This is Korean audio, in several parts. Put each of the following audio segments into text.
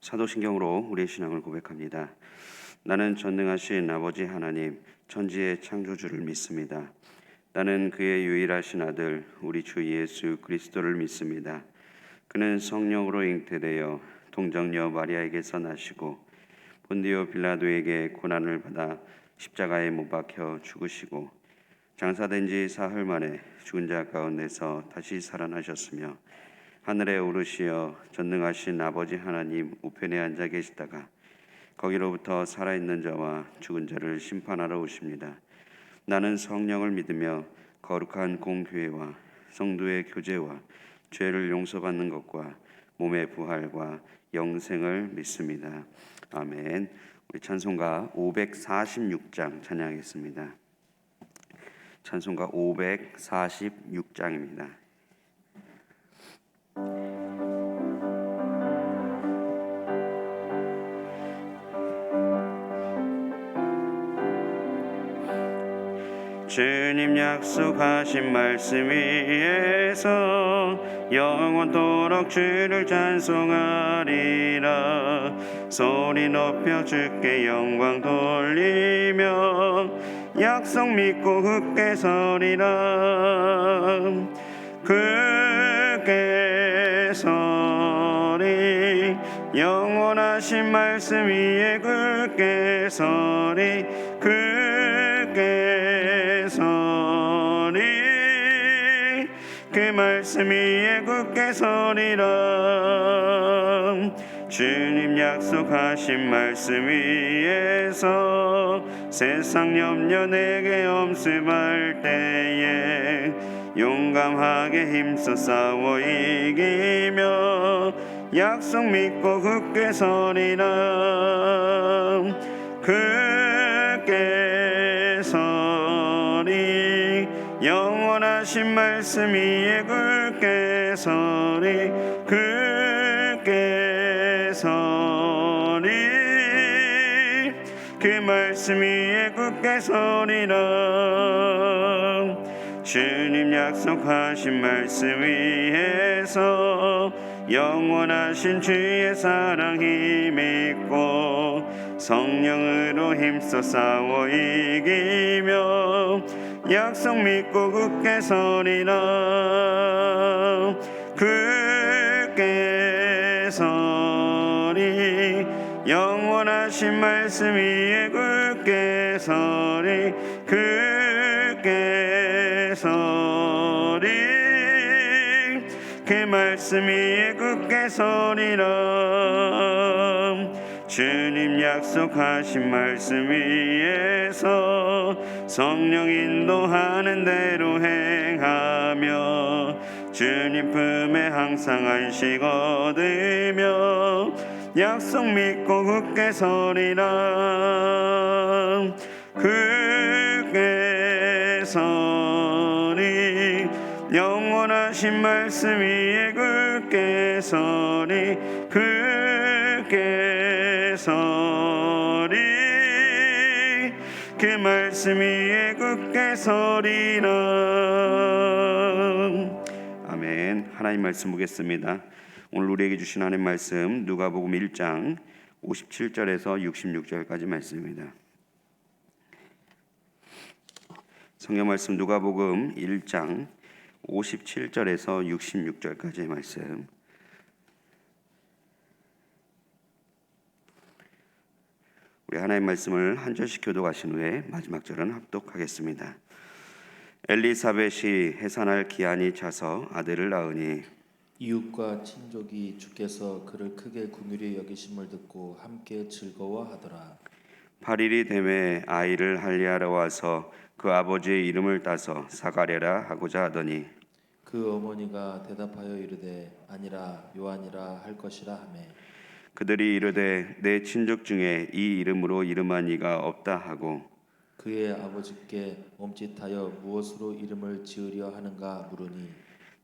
사도신경으로 우리의 신앙을 고백합니다. 나는 전능하신 아버지 하나님, 천지의 창조주를 믿습니다. 나는 그의 유일하신 아들, 우리 주 예수 그리스도를 믿습니다. 그는 성령으로 잉태되어 동정녀 마리아에게서 나시고 본디오 빌라도에게 고난을 받아 십자가에 못 박혀 죽으시고 장사된 지 사흘 만에 죽은 자 가운데서 다시 살아나셨으며 하늘에 오르시어 전능하신 아버지 하나님 우편에 앉아 계시다가 거기로부터 살아있는 자와 죽은 자를 심판하러 오십니다. 나는 성령을 믿으며 거룩한 공교회와 성도의 교제와 죄를 용서받는 것과 몸의 부활과 영생을 믿습니다. 아멘. 우리 찬송가 546장 찬양하겠습니다. 찬송가 546장입니다. 주님 약속하신 말씀 위에서 영원토록 주를 찬송하리라. 소리 높여 주께 영광 돌리며 약속 믿고 굳게 서리라. 굳게 서리 영원하신 말씀 위에 굳게 서리. 굳게 서리 그 말씀 위에 굳게 서리라. 주님 약속하신 말씀 위에서 세상 염려 내게 엄습할 때에 용감하게 힘써 싸워 이기며 약속 믿고 굳게 서리라. 굳게 서리 영원하신 말씀 위에 굳게 서리. 굳게 서리 그 말씀 위에 굳게 서리라. 주님 약속하신 말씀 위에서 영원하신 주의 사랑 힘입고 성령으로 힘써 싸워 이기며 약속 믿고 굳게 서리라. 굳게 서리 영원하신 말씀 위에 굳게 서리. 굳게 서리 그 말씀 위에 굳게 서리라. 주님 약속하신 말씀 위에서 성령 인도하는 대로 행하며 주님 품에 항상 안식 얻으며 약속 믿고 굳게 서리라. 굳게 서리 영원하신 말씀 위에 굳게 서리. 굳게 서리 그 말씀 위에 굳게 서리라. 아멘. 하나님 말씀 보겠습니다. 오늘 우리에게 주신 하나님 말씀 누가복음 1장 57절에서 66절까지 말씀입니다. 성경 말씀 누가복음 1장 57절에서 66절까지의 말씀. 우리 하나님 말씀을 한 절씩 교독하신 후에 마지막 절은 합독하겠습니다. 엘리사벳이 해산할 기한이 차서 아들을 낳으니 이웃과 친족이 주께서 그를 크게 긍휼히 여기심을 듣고 함께 즐거워하더라. 8일이 되매 아이를 할례하러 와서 그 아버지의 이름을 따서 사가랴라 하고자 하더니 그 어머니가 대답하여 이르되 아니라 요한이라 할 것이라 하매 그들이 이르되 내 친족 중에 이 이름으로 이름한 이가 없다 하고 그의 아버지께 멈칫하여 무엇으로 이름을 지으려 하는가 물으니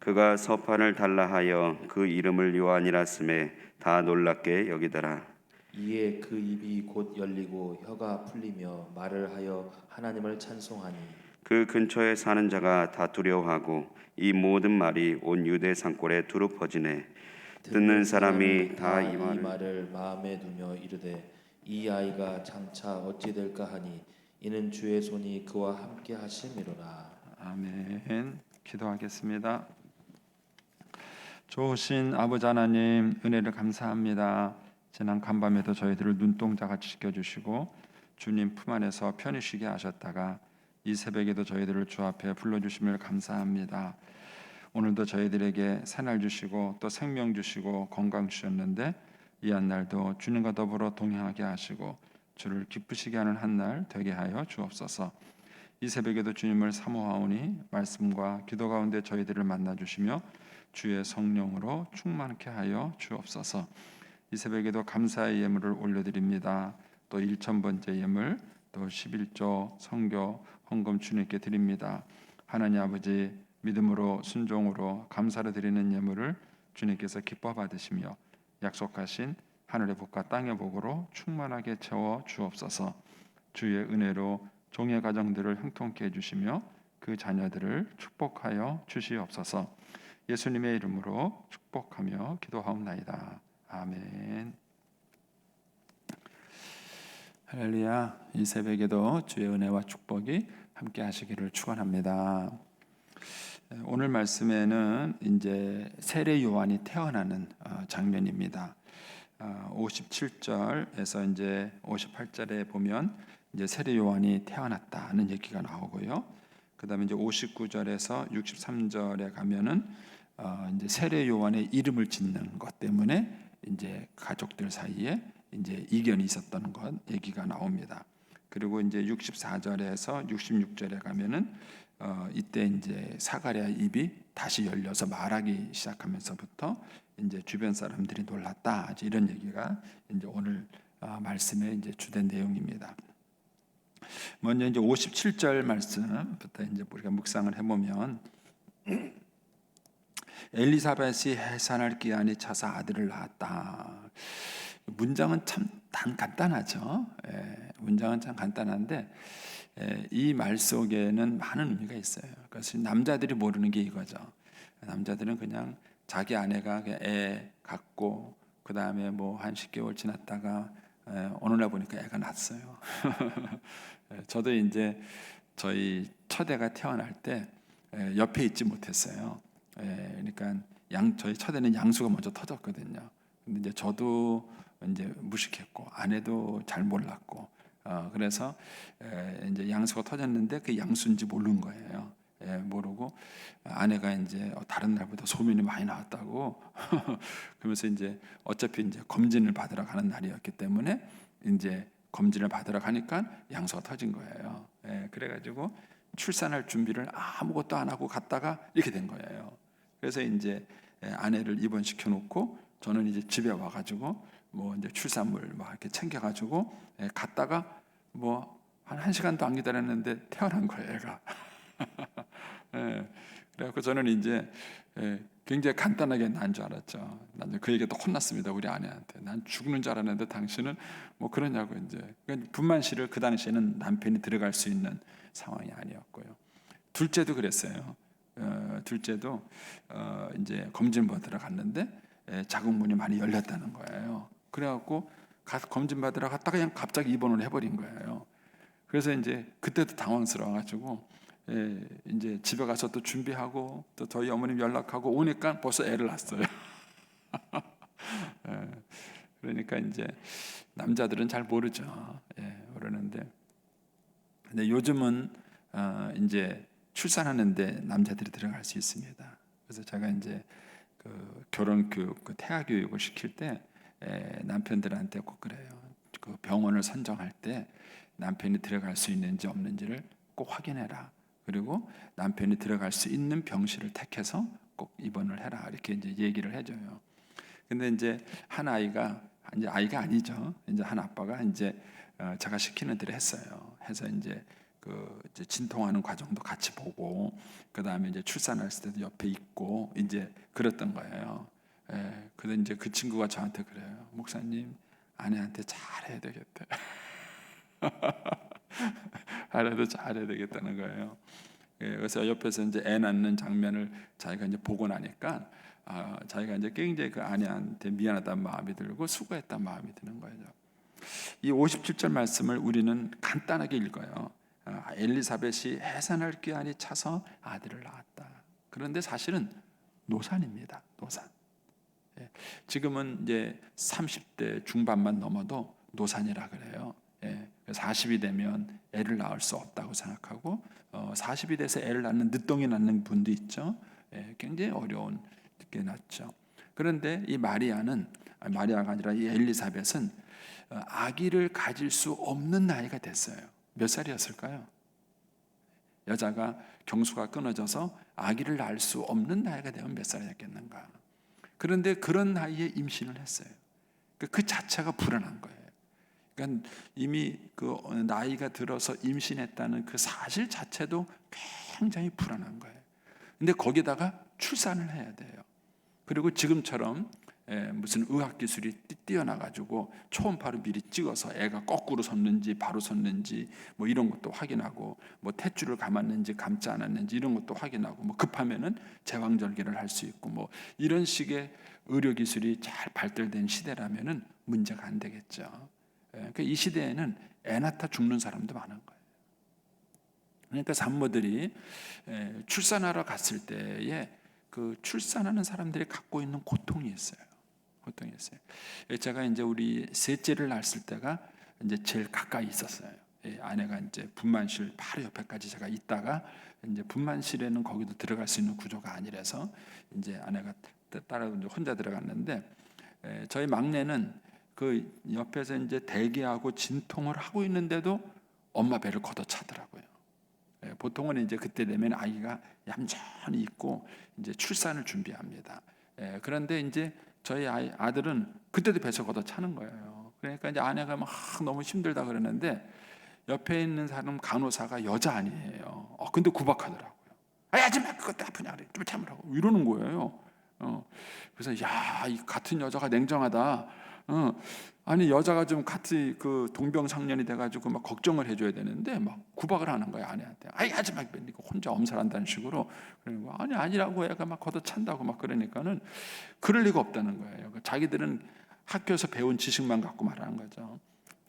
그가 서판을 달라 하여 그 이름을 요한이라 쓰매 다 놀랍게 여기더라. 이에 그 입이 곧 열리고 혀가 풀리며 말을 하여 하나님을 찬송하니 그 근처에 사는 자가 다 두려워하고 이 모든 말이 온 유대 산골에 두루 퍼지네. 듣는 사람이 다 이 이 말을 말을 마음에 두며 이르되 이 아이가 장차 어찌 될까 하니 이는 주의 손이 그와 함께 하심이로라. 아멘. 기도하겠습니다. 좋으신 아버지 하나님, 은혜를 감사합니다. 지난 간밤에도 저희들을 눈동자같이 지켜주시고 주님 품 안에서 편히 쉬게 하셨다가 이 새벽에도 저희들을 주 앞에 불러주심을 감사합니다. 오늘도 저희들에게 새날 주시고 또 생명 주시고 건강 주셨는데 이 한날도 주님과 더불어 동행하게 하시고 주를 기쁘시게 하는 한날 되게 하여 주옵소서. 이 새벽에도 주님을 사모하오니 말씀과 기도 가운데 저희들을 만나 주시며 주의 성령으로 충만케 하여 주옵소서. 이 새벽에도 감사의 예물을 올려드립니다. 또 1000번째 예물, 또 11조 성교 헌금 주님께 드립니다. 하나님 아버지, 믿음으로 순종으로 감사를 드리는 예물을 주님께서 기뻐 받으시며 약속하신 하늘의 복과 땅의 복으로 충만하게 채워 주옵소서. 주의 은혜로 종의 가정들을 형통케 해주시며 그 자녀들을 축복하여 주시옵소서. 예수님의 이름으로 축복하며 기도하옵나이다. 아멘. 할렐루야. 이 새벽에도 주의 은혜와 축복이 함께 하시기를 축원합니다. 오늘 말씀에는 이제 세례 요한이 태어나는 장면입니다. 57절에서 이제 58절에 보면 이제 세례 요한이 태어났다는 얘기가 나오고요. 그다음에 이제 59절에서 63절에 가면은 이제 세례 요한의 이름을 짓는 것 때문에 이제 가족들 사이에 이제 이견이 있었던 것 얘기가 나옵니다. 그리고 이제 64절에서 66절에 가면은 이때 이제 사가랴 입이 다시 열려서 말하기 시작하면서부터 이제 주변 사람들이 놀랐다. 이런 얘기가 이제 오늘 말씀의 이제 주된 내용입니다. 먼저 이제 57절 말씀부터 이제 우리가 묵상을 해보면 엘리사벳이 해산할 기한이 차서 아들을 낳았다. 문장은 참 간단하죠. 문장은 참 간단한데 이 말 속에는 많은 의미가 있어요. 그래서 남자들이 모르는 게 이거죠. 남자들은 그냥 자기 아내가 그냥 애 갖고 그 다음에 뭐 한 10개월 지났다가 어느 날 보니까 애가 낳았어요. 저도 이제 저희 첫애가 태어날 때 옆에 있지 못했어요. 그러니까 저희 첫애는 양수가 먼저 터졌거든요. 근데 이제 저도 이제 무식했고 아내도 잘 몰랐고 그래서 이제 양수가 터졌는데 그 양수인지 모르는 거예요. 모르고 아내가 이제 다른 날보다 소문이 많이 나왔다고 그러면서 이제 어차피 이제 검진을 받으러 가는 날이었기 때문에 이제 검진을 받으러 가니까 양수가 터진 거예요. 그래가지고 출산할 준비를 아무것도 안 하고 갔다가 이렇게 된 거예요. 그래서 이제 아내를 입원시켜 놓고 저는 이제 집에 와가지고 뭐 이제 출산물 막 이렇게 챙겨가지고 갔다가 뭐 한 1시간도 안 기다렸는데 태어난 거예요, 애가. 그래갖고 저는 이제 굉장히 간단하게 난 줄 알았죠. 난 그 얘기 또 혼났습니다, 우리 아내한테. 난 죽는 줄 알았는데 당신은 뭐 그러냐고 이제. 분만실을 그 당시에는 남편이 들어갈 수 있는 상황이 아니었고요. 둘째도 그랬어요. 둘째도 이제 검진 받으러 갔는데 자궁문이 많이 열렸다는 거예요. 그래갖고 가서 검진 받으러 갔다가 그냥 갑자기 입원을 해버린 거예요. 그래서 이제 그때도 당황스러워가지고 이제 집에 가서 또 준비하고 또 저희 어머님 연락하고 오니까 벌써 애를 낳았어요. 그러니까 이제 남자들은 잘 모르죠. 모르는데 근데 요즘은 이제 출산하는데 남자들이 들어갈 수 있습니다. 그래서 제가 이제 그 결혼 교육, 그 태아 교육을 시킬 때 남편들한테 꼭 그래요. 그 병원을 선정할 때 남편이 들어갈 수 있는지 없는지를 꼭 확인해라. 그리고 남편이 들어갈 수 있는 병실을 택해서 꼭 입원을 해라. 이렇게 이제 얘기를 해줘요. 근데 이제 한 아이가 이제 아이가 아니죠. 이제 한 아빠가 이제 제가 시키는 대로 했어요. 해서 이제 그 이제 진통하는 과정도 같이 보고 그 다음에 이제 출산할 때도 옆에 있고 이제 그랬던 거예요. 근데 이제 그 친구가 저한테 그래요. 목사님 아내한테 잘해야 되겠대. 아내도 잘해야 되겠다는 거예요. 그래서 옆에서 이제 애 낳는 장면을 자기가 이제 보고 나니까 자기가 이제 굉장히 그 아내한테 미안하다는 마음이 들고 수고했다는 마음이 드는 거죠. 이 57절 말씀을 우리는 간단하게 읽어요. 엘리사벳이 해산할 기한이 차서 아들을 낳았다. 그런데 사실은 노산입니다. 노산. 지금은 이제 30대 중반만 넘어도 노산이라 그래요. 40이 되면 애를 낳을 수 없다고 생각하고 40이 돼서 애를 낳는 늦동이 낳는 분도 있죠. 굉장히 어려운 게 낳죠. 그런데 이 마리아가 아니라 이 엘리사벳은 아기를 가질 수 없는 나이가 됐어요. 몇 살이었을까요? 여자가 경수가 끊어져서 아기를 낳을 수 없는 나이가 되면 몇 살이었겠는가? 그런데 그런 나이에 임신을 했어요. 그 자체가 불안한 거예요. 그러니까 이미 그 나이가 들어서 임신했다는 그 사실 자체도 굉장히 불안한 거예요. 근데 거기다가 출산을 해야 돼요. 그리고 지금처럼 무슨 의학 기술이 뛰어나가지고 초음파로 미리 찍어서 애가 거꾸로 섰는지 바로 섰는지 뭐 이런 것도 확인하고 뭐 탯줄을 감았는지 감지 않았는지 이런 것도 확인하고 뭐 급하면은 제왕절개를 할 수 있고 뭐 이런 식의 의료 기술이 잘 발달된 시대라면은 문제가 안 되겠죠. 그러니까 이 시대에는 애 낳다 죽는 사람도 많은 거예요. 그러니까 산모들이 출산하러 갔을 때에 그 출산하는 사람들이 갖고 있는 고통이 있어요. 제가 이제 우리 셋째를 낳았을 때가 이제 제일 가까이 있었어요. 아내가 이제 분만실 바로 옆에까지 제가 있다가 이제 분만실에는 거기도 들어갈 수 있는 구조가 아니라서 이제 아내가 따라 혼자 들어갔는데 저희 막내는 그 옆에서 이제 대기하고 진통을 하고 있는데도 엄마 배를 걷어차더라고요. 보통은 이제 그때 되면 아이가 얌전히 있고 이제 출산을 준비합니다. 그런데 이제 저희 아들은 그때도 배에서 걷어차는 거예요. 그러니까 이제 아내가 막 너무 힘들다 그러는데 옆에 있는 사람 간호사가 여자 아니에요. 근데 구박하더라고요. 아줌마 그것도 아프냐 그래. 좀 참으라고 이러는 거예요. 그래서 이 같은 여자가 냉정하다. 아니 여자가 좀 같이 그 동병상련이 돼가지고 막 걱정을 해줘야 되는데 막 구박을 하는 거야 아내한테. 아줌마 이거 혼자 엄살한다는 식으로. 그러고 아니라고 애가 막 걷어찬다고 막 그러니까는 그럴 리가 없다는 거예요. 자기들은 학교에서 배운 지식만 갖고 말하는 거죠.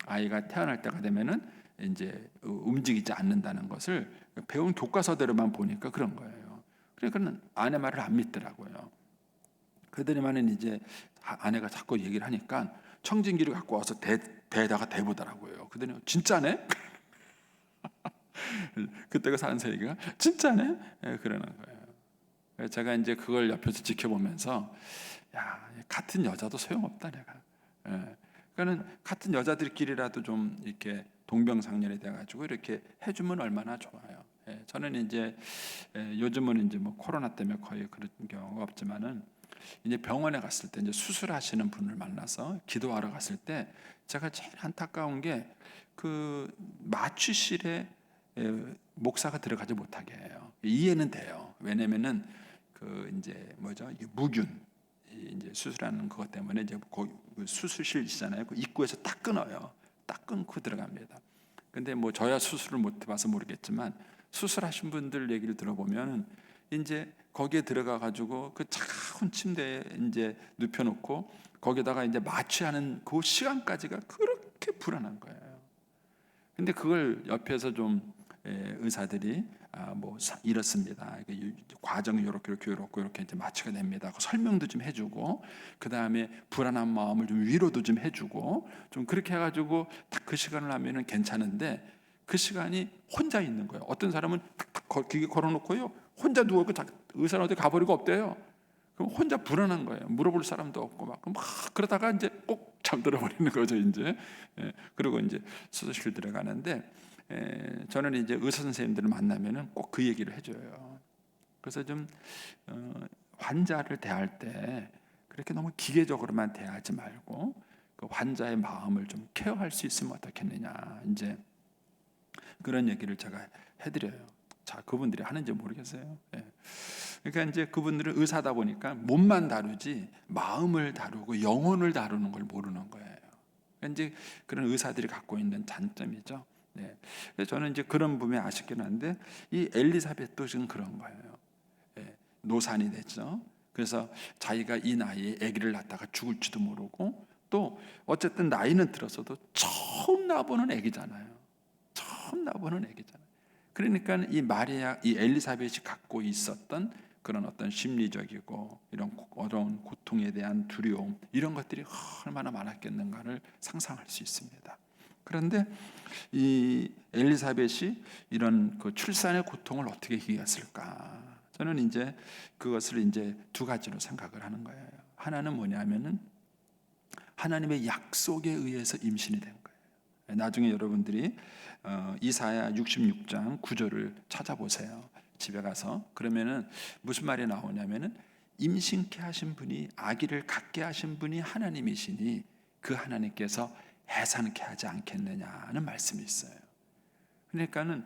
아이가 태어날 때가 되면은 이제 움직이지 않는다는 것을 배운 교과서대로만 보니까 그런 거예요. 그러니까 아내 말을 안 믿더라고요. 그들만은 이제 아내가 자꾸 얘기를 하니까 청진기를 갖고 와서 배에다가 대보더라고요. 그들이 진짜네? 그때가 산서 얘기가 진짜네? 그러는 거예요. 제가 이제 그걸 옆에서 지켜보면서 같은 여자도 소용없다 내가. 그러니까는 같은 여자들끼리라도 좀 이렇게 동병상련이 돼가지고 이렇게 해주면 얼마나 좋아요. 저는 이제 요즘은 이제 뭐 코로나 때문에 거의 그런 경우가 없지만은 이제 병원에 갔을 때 이제 수술하시는 분을 만나서 기도하러 갔을 때 제가 제일 안타까운 게 그 마취실에 목사가 들어가지 못하게 해요. 이해는 돼요. 왜냐면은 그 이제 무균 이제 수술하는 그것 때문에 이제 그 수술실이잖아요. 그 입구에서 딱 끊어요. 딱 끊고 들어갑니다. 근데 뭐 저야 수술을 못 해봐서 모르겠지만 수술하신 분들 얘기를 들어보면 이제 거기에 들어가 가지고 그 차가운 침대에 이제 눕혀놓고 거기다가 이제 마취하는 그 시간까지가 그렇게 불안한 거예요. 근데 그걸 옆에서 좀 의사들이 뭐 이렇습니다. 과정이 이렇게 이제 마취가 됩니다. 설명도 좀 해주고 그 다음에 불안한 마음을 좀 위로도 좀 해주고 좀 그렇게 해가지고 딱 그 시간을 하면은 괜찮은데 그 시간이 혼자 있는 거예요. 어떤 사람은 탁탁 기계 걸어놓고요 혼자 누워있고 의사는 어디 가버리고 없대요. 그럼 혼자 불안한 거예요. 물어볼 사람도 없고 막 그러다가 이제 꼭 잠들어 버리는 거죠 이제. 그리고 이제 수술실 들어가는데 저는 이제 의사 선생님들을 만나면은 꼭 그 얘기를 해줘요. 그래서 좀 환자를 대할 때 그렇게 너무 기계적으로만 대하지 말고 그 환자의 마음을 좀 케어할 수 있으면 어떻겠느냐 이제 그런 얘기를 제가 해드려요. 자, 그분들이 하는지 모르겠어요. 그러니까 이제 그분들은 의사다 보니까 몸만 다루지 마음을 다루고 영혼을 다루는 걸 모르는 거예요. 이제 그런 의사들이 갖고 있는 단점이죠. 그래서 저는 이제 그런 부분이 아쉽긴 한데 이 엘리사벳도 지금 그런 거예요. 노산이 됐죠. 그래서 자기가 이 나이에 아기를 낳다가 죽을지도 모르고, 또 어쨌든 나이는 들어서도 처음 나보는 아기잖아요. 처음 나보는 아기잖아요. 그러니까 이 마리아, 이 엘리사벳이 갖고 있었던 그런 어떤 심리적이고 이런 어려운 고통에 대한 두려움, 이런 것들이 얼마나 많았겠는가를 상상할 수 있습니다. 그런데 이 엘리사벳이 이런 그 출산의 고통을 어떻게 이겼을까? 저는 이제 그것을 이제 두 가지로 생각을 하는 거예요. 하나는 뭐냐면은 하나님의 약속에 의해서 임신이 된 거예요. 나중에 여러분들이 이사야 66장 9절을 찾아보세요. 집에 가서. 그러면은 무슨 말이 나오냐면은 임신케 하신 분이, 아기를 갖게 하신 분이 하나님이시니 그 하나님께서 해산케 하지 않겠느냐는 말씀이 있어요. 그러니까는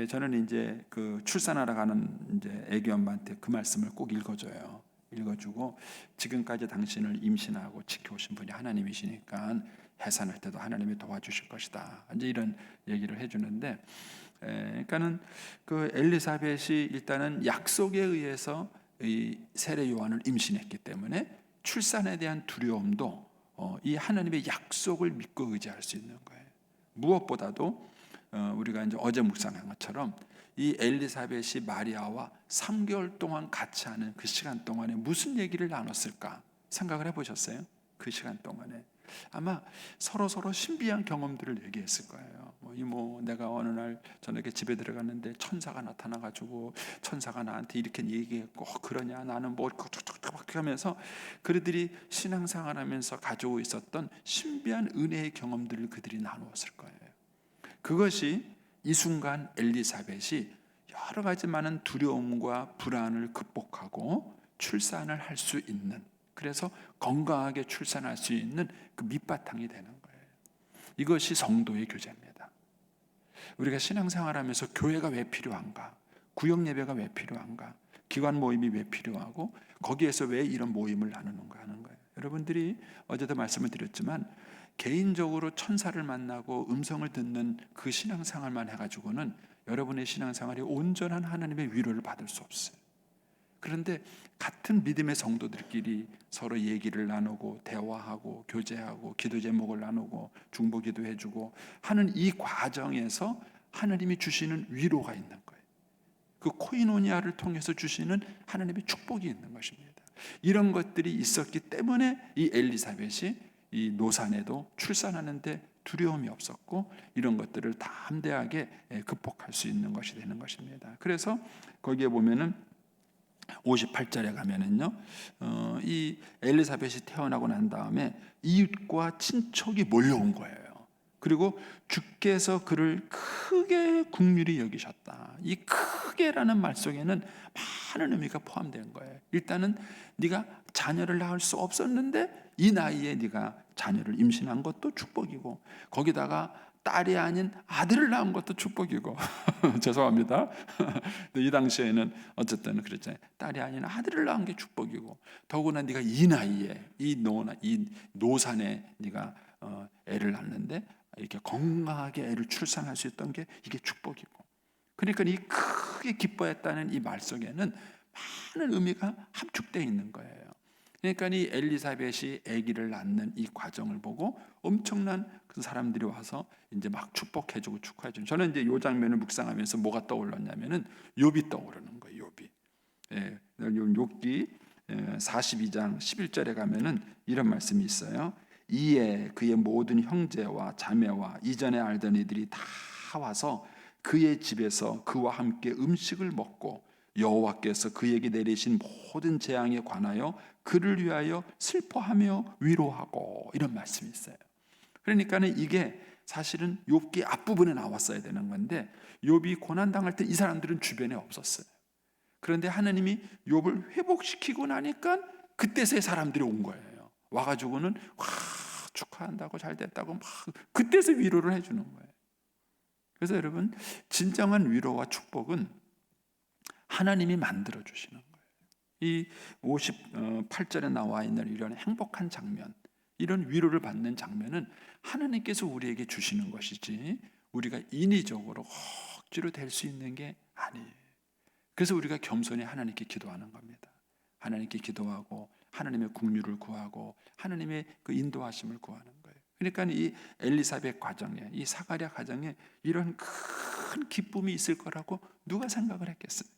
저는 이제 그 출산하러 가는 이제 애기 엄마한테 그 말씀을 꼭 읽어줘요. 읽어주고, 지금까지 당신을 임신하고 지켜오신 분이 하나님이시니까 해산할 때도 하나님이 도와주실 것이다. 이제 이런 얘기를 해주는데, 그러니까는 그 엘리사벳이 일단은 약속에 의해서 이 세례 요한을 임신했기 때문에 출산에 대한 두려움도 이 하나님의 약속을 믿고 의지할 수 있는 거예요. 무엇보다도 우리가 이제 어제 묵상한 것처럼 이 엘리사벳이 마리아와 3개월 동안 같이 하는 그 시간 동안에 무슨 얘기를 나눴을까 생각을 해보셨어요? 그 시간 동안에 아마 서로 신비한 경험들을 얘기했을 거예요. 내가 어느 날 저녁에 집에 들어갔는데 천사가 나타나가지고 천사가 나한테 이렇게 얘기했고, 그러냐, 나는 뭐 하면서 그들이 신앙생활하면서 가지고 있었던 신비한 은혜의 경험들을 그들이 나누었을 거예요. 그것이 이 순간 엘리사벳이 여러 가지 많은 두려움과 불안을 극복하고 출산을 할 수 있는, 그래서 건강하게 출산할 수 있는 그 밑바탕이 되는 거예요. 이것이 성도의 교제입니다. 우리가 신앙생활하면서 교회가 왜 필요한가? 구역 예배가 왜 필요한가? 기관 모임이 왜 필요하고 거기에서 왜 이런 모임을 나누는가 하는 거예요. 여러분들이 어제도 말씀을 드렸지만 개인적으로 천사를 만나고 음성을 듣는 그 신앙생활만 해가지고는 여러분의 신앙생활이 온전한 하나님의 위로를 받을 수 없어요. 그런데 같은 믿음의 성도들끼리 서로 얘기를 나누고 대화하고 교제하고 기도 제목을 나누고 중보 기도해주고 하는 이 과정에서 하나님이 주시는 위로가 있는 거예요. 그 코이노니아를 통해서 주시는 하나님의 축복이 있는 것입니다. 이런 것들이 있었기 때문에 이 엘리사벳이 이 노산에도 출산하는데 두려움이 없었고 이런 것들을 담대하게 극복할 수 있는 것이 되는 것입니다. 그래서 거기에 보면은 58절에 가면은요, 이 엘리사벳이 태어나고 난 다음에 이웃과 친척이 몰려온 거예요. 그리고 주께서 그를 크게 긍휼히 여기셨다. 이 크게라는 말 속에는 많은 의미가 포함된 거예요. 일단은 네가 자녀를 낳을 수 없었는데 이 나이에 네가 자녀를 임신한 것도 축복이고, 거기다가 딸이 아닌 아들을 낳은 것도 축복이고 죄송합니다. 이 당시에는 어쨌든 그랬잖아요. 딸이 아닌 아들을 낳은 게 축복이고, 더구나 네가 이 나이에 이 노산에 네가 애를 낳는데 이렇게 건강하게 애를 출산할 수 있던 게 이게 축복이고, 그러니까 이 크게 기뻐했다는 이 말 속에는 많은 의미가 함축되어 있는 거예요. 그러니까 이 엘리사벳이 아기를 낳는 이 과정을 보고 엄청난 그 사람들이 와서 이제 막 축복해주고 축하해주고, 저는 이제 이 장면을 묵상하면서 뭐가 떠올랐냐면은 욥이 떠오르는 거예요. 욥이. 욥기 42장 11절에 가면은 이런 말씀이 있어요. 이에 그의 모든 형제와 자매와 이전에 알던 이들이 다 와서 그의 집에서 그와 함께 음식을 먹고 여호와께서 그에게 내리신 모든 재앙에 관하여 그를 위하여 슬퍼하며 위로하고, 이런 말씀이 있어요. 그러니까는 이게 사실은 욥기 앞부분에 나왔어야 되는 건데 욥이 고난 당할 때 이 사람들은 주변에 없었어요. 그런데 하나님이 욥을 회복시키고 나니까 그때서야 사람들이 온 거예요. 와가지고는 와 축하한다고 잘 됐다고 막 그때서 위로를 해주는 거예요. 그래서 여러분, 진정한 위로와 축복은 하나님이 만들어 주시는 거예요. 이 58절에 나와 있는 이런 행복한 장면, 이런 위로를 받는 장면은 하나님께서 우리에게 주시는 것이지 우리가 인위적으로 억지로 될 수 있는 게 아니에요. 그래서 우리가 겸손히 하나님께 기도하는 겁니다. 하나님께 기도하고 하나님의 긍휼을 구하고 하나님의 그 인도하심을 구하는 거예요. 그러니까 이 엘리사벳 가정에, 이 사가랴 가정에 이런 큰 기쁨이 있을 거라고 누가 생각을 했겠어요?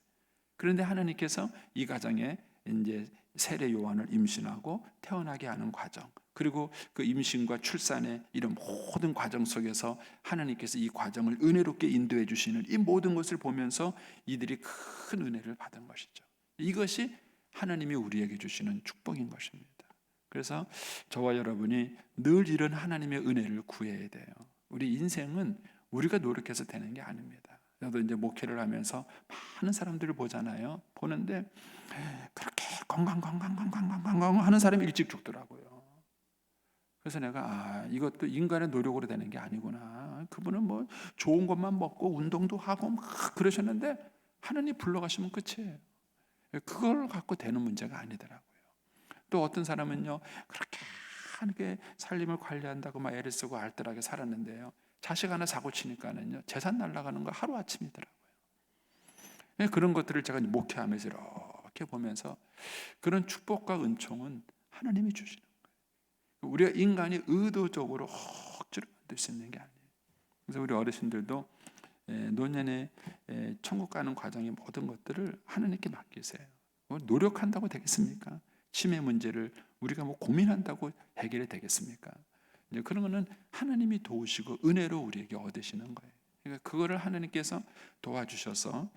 그런데 하나님께서 이 가정에 이제 세례 요한을 임신하고 태어나게 하는 과정, 그리고 그 임신과 출산의 이런 모든 과정 속에서 하나님께서 이 과정을 은혜롭게 인도해 주시는 이 모든 것을 보면서 이들이 큰 은혜를 받은 것이죠. 이것이 하나님이 우리에게 주시는 축복인 것입니다. 그래서 저와 여러분이 늘 이런 하나님의 은혜를 구해야 돼요. 우리 인생은 우리가 노력해서 되는 게 아닙니다. 저도 이제 목회를 하면서 많은 사람들을 보잖아요. 보는데 그렇게 건강 하는 사람이 일찍 죽더라고요. 그래서 내가 이것도 인간의 노력으로 되는 게 아니구나. 그분은 뭐 좋은 것만 먹고 운동도 하고 막 그러셨는데 하나님 불러가시면 끝이에요. 그걸 갖고 되는 문제가 아니더라고요. 또 어떤 사람은요, 그렇게 하게 삶을 관리한다고 막 애를 쓰고 알뜰하게 살았는데요, 자식 하나 사고 치니까는요, 재산 날아가는 거 하루 아침이더라고요. 그런 것들을 제가 목회하면서 이렇게 보면서 그런 축복과 은총은 하나님이 주시는 거예요. 우리가 인간이 의도적으로 억지로 만들 수 있는 게 아니에요. 그래서 우리 어르신들도 노년에 천국 가는 과정의 모든 것들을 하나님께 맡기세요. 노력한다고 되겠습니까? 치매 문제를 우리가 뭐 고민한다고 해결이 되겠습니까? 그런 거는 하나님이 도우시고 은혜로 우리에게 얻으시는 거예요. 그러니까 그거를 하나님께서 도와주셔서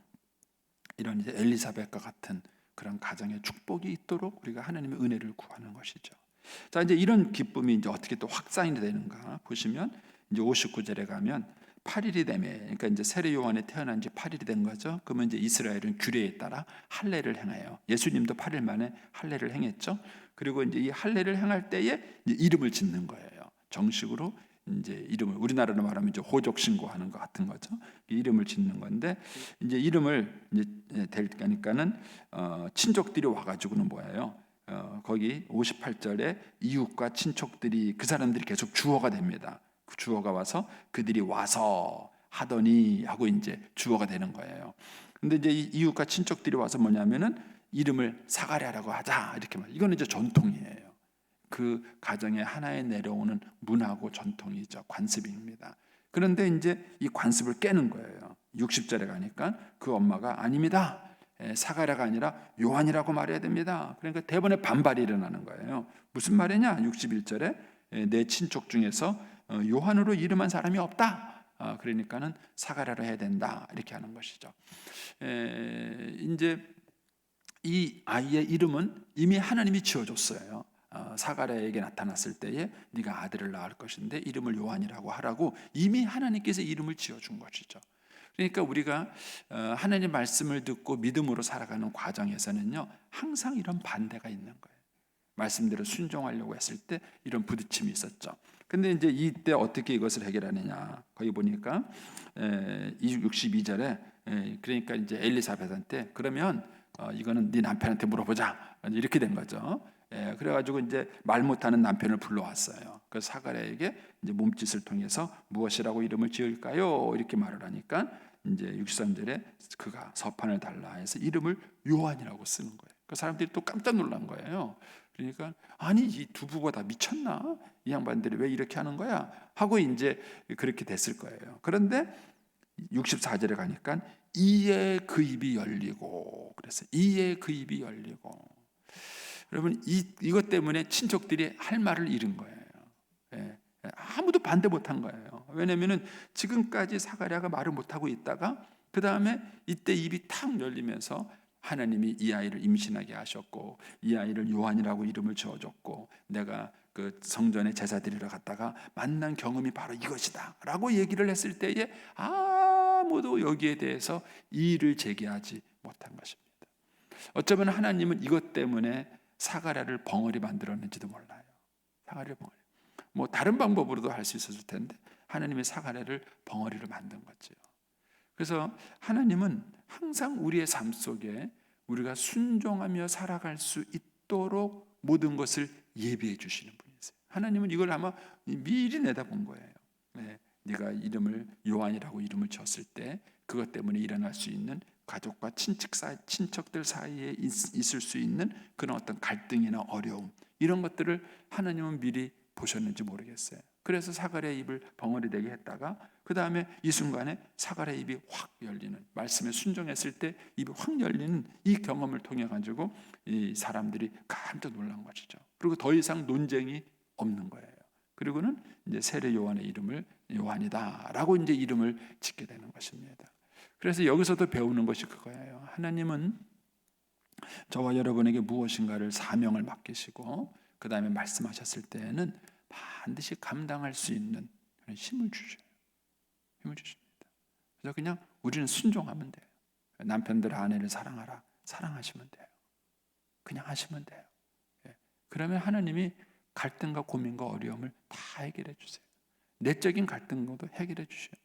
이런 이제 엘리사벳과 같은 그런 가정의 축복이 있도록 우리가 하나님의 은혜를 구하는 것이죠. 자, 이제 이런 기쁨이 이제 어떻게 또 확산이 되는가 보시면 이제 59절에 가면 8일이 되면, 그러니까 이제 세례 요한이 태어난 지 8일이 된 거죠. 그러면 이제 이스라엘은 규례에 따라 할례를 행해요. 예수님도 8일 만에 할례를 행했죠. 그리고 이제 이 할례를 행할 때에 이제 이름을 짓는 거예요. 정식으로 이제 이름을, 우리나라로 말하면 이제 호적 신고하는 것 같은 거죠. 이름을 짓는 건데, 이제 이름을 이제 될 거니까는 친족들이 와가지고는 뭐예요? 거기 58절에 이웃과 친척들이, 그 사람들이 계속 주어가 됩니다. 그 주어가 와서 그들이 와서 하더니 하고 이제 주어가 되는 거예요. 근데 이제 이웃과 친척들이 와서 뭐냐면은 이름을 사가랴라고 하자 이렇게 말. 이거는 이제 전통이에요. 그 가정에 하나에 내려오는 문화고 전통이죠. 관습입니다. 그런데 이제 이 관습을 깨는 거예요. 60절에 가니까 그 엄마가 아닙니다. 사가랴가 아니라 요한이라고 말해야 됩니다. 그러니까 대번에 반발이 일어나는 거예요. 무슨 말이냐? 61절에 내 친족 중에서 요한으로 이름한 사람이 없다. 그러니까는 사가랴로 해야 된다. 이렇게 하는 것이죠. 이제 이 아이의 이름은 이미 하나님이 지어줬어요. 사가랴에게 나타났을 때에 네가 아들을 낳을 것인데 이름을 요한이라고 하라고 이미 하나님께서 이름을 지어준 것이죠. 그러니까 우리가 하나님 말씀을 듣고 믿음으로 살아가는 과정에서는요, 항상 이런 반대가 있는 거예요. 말씀대로 순종하려고 했을 때 이런 부딪힘이 있었죠. 근데 이제 이때 어떻게 이것을 해결하느냐? 거기 보니까 62절에 그러니까 이제 엘리사벳한테 그러면 이거는 네 남편한테 물어보자 이렇게 된 거죠. 그래가지고 이제 말 못하는 남편을 불러왔어요. 그 사가랴에게 이제 몸짓을 통해서 무엇이라고 이름을 지을까요? 이렇게 말을 하니까 이제 63절에 그가 서판을 달라 해서 이름을 요한이라고 쓰는 거예요. 그 사람들이 또 깜짝 놀란 거예요. 그러니까 아니 이 두 부부가 다 미쳤나? 이 양반들이 왜 이렇게 하는 거야? 하고 이제 그렇게 됐을 거예요. 그런데 64절에 가니까 이에 그 입이 열리고, 그래서 이에 그 입이 열리고, 여러분 이것 때문에 친척들이 할 말을 잃은 거예요. 아무도 반대 못한 거예요. 왜냐하면은 지금까지 사가랴가 말을 못하고 있다가 그 다음에 이때 입이 탁 열리면서 하나님이 이 아이를 임신하게 하셨고 이 아이를 요한이라고 이름을 지어줬고 내가 그 성전에 제사 드리러 갔다가 만난 경험이 바로 이것이다 라고 얘기를 했을 때에 아무도 여기에 대해서 이의를 제기하지 못한 것입니다. 어쩌면 하나님은 이것 때문에 사가랴를 벙어리 만들었는지도 몰라요. 사가랴를 벙어리. 뭐 다른 방법으로도 할 수 있었을 텐데 하나님의 사가랴를 벙어리로 만든 거죠. 그래서 하나님은 항상 우리의 삶 속에 우리가 순종하며 살아갈 수 있도록 모든 것을 예비해 주시는 분이세요. 하나님은 이걸 아마 미리 내다본 거예요. 네가 이름을 요한이라고 이름을 지었을 때 그것 때문에 일어날 수 있는 가족과 친척들 사이에 있을 수 있는 그런 어떤 갈등이나 어려움, 이런 것들을 하나님은 미리 보셨는지 모르겠어요. 그래서 사가랴의 입을 벙어리 되게 했다가 그 다음에 이 순간에 사가랴의 입이 확 열리는, 말씀에 순종했을 때 입이 확 열리는 이 경험을 통해 가지고 이 사람들이 깜짝 놀란 것이죠. 그리고 더 이상 논쟁이 없는 거예요. 그리고는 이제 세례 요한의 이름을 요한이다라고 이제 이름을 짓게 되는 것입니다. 그래서 여기서도 배우는 것이 그거예요. 하나님은 저와 여러분에게 무엇인가를 사명을 맡기시고 그 다음에 말씀하셨을 때에는 반드시 감당할 수 있는 그런 힘을 주셔요. 힘을 주십니다. 그래서 그냥 우리는 순종하면 돼요. 남편들 아내를 사랑하라. 사랑하시면 돼요. 그냥 하시면 돼요. 그러면 하나님이 갈등과 고민과 어려움을 다 해결해 주세요. 내적인 갈등도 해결해 주시는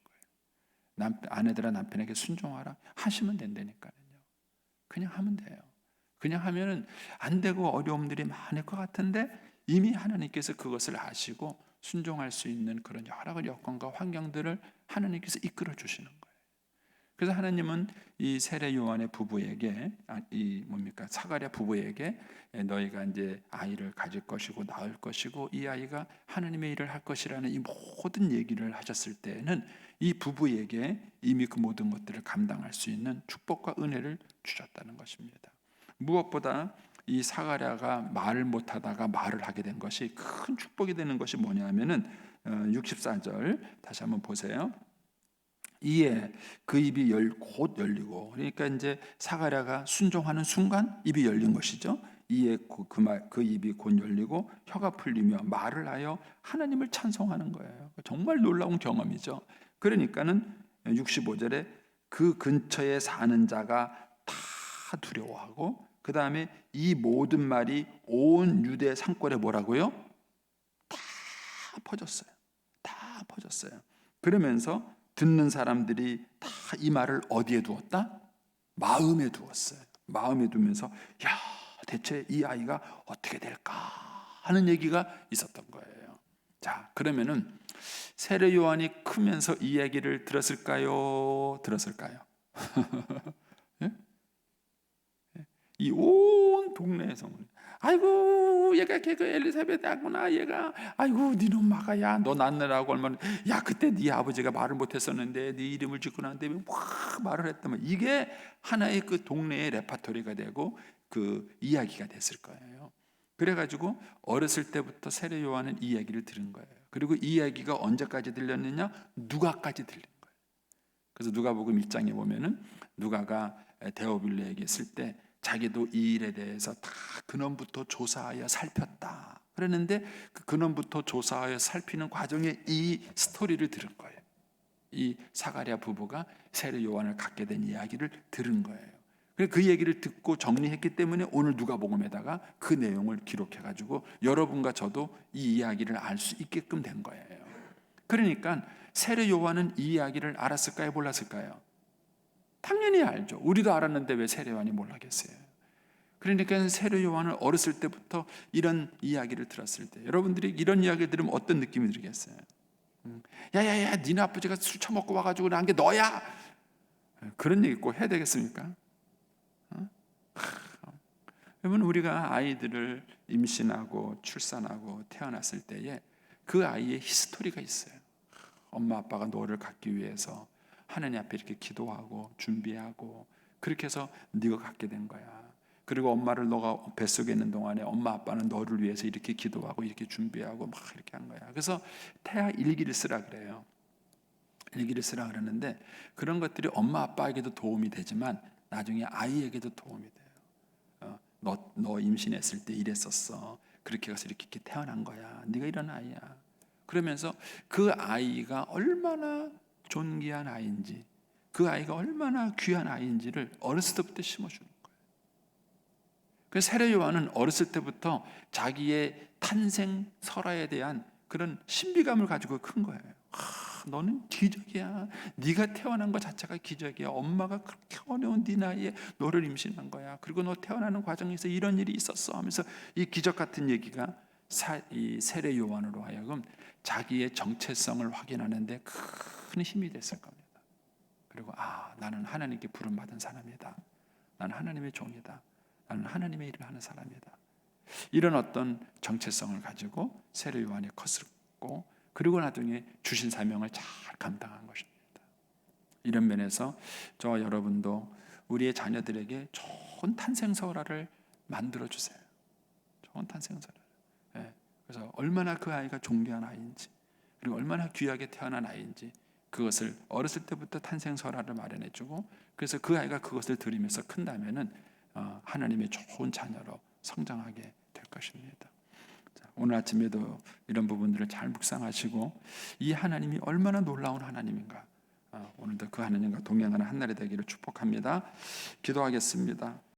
거예요. 아내들아 남편에게 순종하라 하시면 된다니까요. 그냥 하면 돼요. 그냥 하면은 안 되고 어려움들이 많을 것 같은데 이미 하나님께서 그것을 아시고 순종할 수 있는 그런 여러 가지 여건과 환경들을 하나님께서 이끌어 주시는 거예요. 그래서 하나님은 이 세례 요한의 부부에게 사가랴 부부에게 너희가 이제 아이를 가질 것이고 낳을 것이고 이 아이가 하나님의 일을 할 것이라는 이 모든 얘기를 하셨을 때에는 이 부부에게 이미 그 모든 것들을 감당할 수 있는 축복과 은혜를 주셨다는 것입니다. 무엇보다 이 사가랴가 말을 못하다가 말을 하게 된 것이 큰 축복이 되는 것이 뭐냐면은 64절 다시 한번 보세요. 이에 그 입이 곧 열리고, 그러니까 이제 사가랴가 순종하는 순간 입이 열린 것이죠. 이에 그 입이 곧 열리고 혀가 풀리며 말을 하여 하나님을 찬송하는 거예요. 정말 놀라운 경험이죠. 그러니까는 65절에 그 근처에 사는 자가 다 두려워하고 그 다음에 이 모든 말이 온 유대 산골에 뭐라고요? 다 퍼졌어요. 다 퍼졌어요. 그러면서 듣는 사람들이 다 이 말을 어디에 두었다? 마음에 두었어요. 마음에 두면서 야, 대체 이 아이가 어떻게 될까 하는 얘기가 있었던 거예요. 자, 그러면은 세례 요한이 크면서 이 얘기를 들었을까요? 예? 이 온 동네에서 아이고 얘가 걔가 엘리사벳 아구나 얘가 아이고 네 엄마가 야 너 낳느라고 얼마나 야 그때 네 아버지가 말을 못했었는데 네 이름을 짓고 난 다음에 확 말을 했다면 이게 하나의 그 동네의 레파토리가 되고 그 이야기가 됐을 거예요. 그래가지고 어렸을 때부터 세례 요한은 이 이야기를 들은 거예요. 그리고 이 이야기가 언제까지 들렸느냐? 누가까지 들린 거예요. 그래서 누가복음 1장에 보면은 누가가 데오빌로에게 있을 때 자기도 이 일에 대해서 다 근원부터 조사하여 살폈다. 그랬는데 그 근원부터 조사하여 살피는 과정에 이 스토리를 들은 거예요. 이 사가랴 부부가 세례 요한을 갖게 된 이야기를 들은 거예요. 그 얘기를 듣고 정리했기 때문에 오늘 누가복음에다가 그 내용을 기록해가지고 여러분과 저도 이 이야기를 알 수 있게끔 된 거예요. 그러니까 세례 요한은 이 이야기를 알았을까요? 몰랐을까요? 당연히 알죠. 우리도 알았는데 왜 세례 요한이 몰라겠어요? 그러니까 세례 요한은 어렸을 때부터 이런 이야기를 들었을 때 여러분들이 이런 이야기를 들으면 어떤 느낌이 들겠어요? 야야야 니네 아버지가 술 처먹고 와가지고 난 게 너야. 그런 얘기 꼭 해야 되겠습니까? 여러분 우리가 아이들을 임신하고 출산하고 태어났을 때에 그 아이의 히스토리가 있어요. 엄마 아빠가 너를 갖기 위해서 하나님 앞에 이렇게 기도하고 준비하고 그렇게 해서 네가 갖게 된 거야. 그리고 엄마를 너가 뱃속에 있는 동안에 엄마 아빠는 너를 위해서 이렇게 기도하고 이렇게 준비하고 막 이렇게 한 거야. 그래서 태아 일기를 쓰라 그래요. 일기를 쓰라 그러는데 그런 것들이 엄마 아빠에게도 도움이 되지만 나중에 아이에게도 도움이 돼요. 너 임신했을 때 이랬었어. 그렇게 해서 이렇게 태어난 거야. 네가 이런 아이야. 그러면서 그 아이가 얼마나 존귀한 아이인지 그 아이가 얼마나 귀한 아이인지를 어렸을 때부터 심어주는 거예요. 그래서 세례 요한은 어렸을 때부터 자기의 탄생 설화에 대한 그런 신비감을 가지고 큰 거예요. 너는 기적이야. 네가 태어난 것 자체가 기적이야. 엄마가 그렇게 어려운 네 나이에 너를 임신한 거야. 그리고 너 태어나는 과정에서 이런 일이 있었어 하면서 이 기적 같은 얘기가 이 세례 요한으로 하여금 자기의 정체성을 확인하는데 큰 힘이 됐을 겁니다. 그리고 나는 하나님께 부름받은 사람이다. 나는 하나님의 종이다. 나는 하나님의 일을 하는 사람이다. 이런 어떤 정체성을 가지고 세례 요한이 컸고 그리고 나중에 주신 사명을 잘 감당한 것입니다. 이런 면에서 저와 여러분도 우리의 자녀들에게 좋은 탄생설화를 만들어 주세요. 좋은 탄생설화. 그래서 얼마나 그 아이가 존귀한 아이인지 그리고 얼마나 귀하게 태어난 아이인지 그것을 어렸을 때부터 탄생설화를 마련해주고 그래서 그 아이가 그것을 들으면서 큰다면은 하나님의 좋은 자녀로 성장하게 될 것입니다. 자, 오늘 아침에도 이런 부분들을 잘 묵상하시고 이 하나님이 얼마나 놀라운 하나님인가 오늘도 그 하나님과 동행하는 한 날이 되기를 축복합니다. 기도하겠습니다.